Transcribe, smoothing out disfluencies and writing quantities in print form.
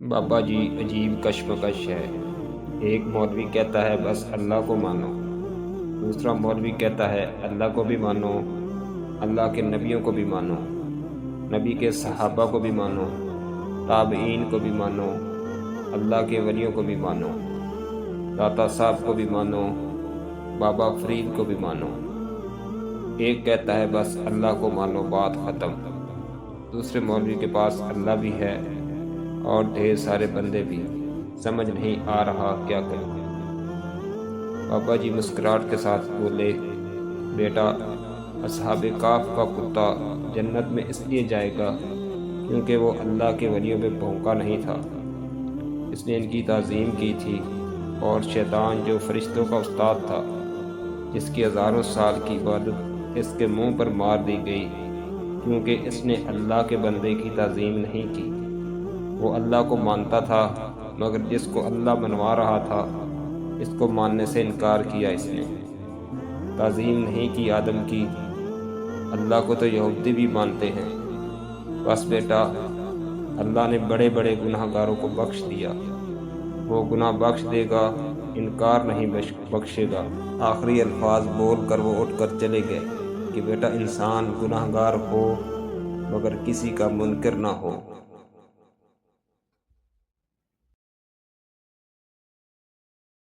بابا جی عجیب کشمکش ہے۔ ایک مولوی کہتا ہے بس اللہ کو مانو، دوسرا مولوی کہتا ہے اللہ کو بھی مانو، اللہ کے نبیوں کو بھی مانو، نبی کے صحابہ کو بھی مانو، تابعین کو بھی مانو، اللہ کے ولیوں کو بھی مانو، داتا صاحب کو بھی مانو، بابا فرید کو بھی مانو۔ ایک کہتا ہے بس اللہ کو مانو، بات ختم۔ دوسرے مولوی کے پاس اللہ بھی ہے اور ڈھیر سارے بندے بھی، سمجھ نہیں آ رہا کیا کروں۔ بابا جی مسکراہٹ کے ساتھ بولے، بیٹا، اصحاب کہف کا کتا جنت میں اس لیے جائے گا کیونکہ وہ اللہ کے ولیوں پہ بھونکا نہیں تھا، اس نے ان کی تعظیم کی تھی، اور شیطان جو فرشتوں کا استاد تھا، جس کی ہزاروں سال کی عبادت اس کے منہ پر مار دی گئی کیونکہ اس نے اللہ کے بندے کی تعظیم نہیں کی۔ وہ اللہ کو مانتا تھا مگر جس کو اللہ منوا رہا تھا اس کو ماننے سے انکار کیا، اس نے تعظیم نہیں کی آدم کی۔ اللہ کو تو یہودی بھی مانتے ہیں۔ بس بیٹا، اللہ نے بڑے بڑے گناہ گاروں کو بخش دیا، وہ گناہ بخش دے گا، انکار نہیں بخشے گا۔ آخری الفاظ بول کر وہ اٹھ کر چلے گئے کہ بیٹا، انسان گناہ گار ہو مگر کسی کا منکر نہ ہو۔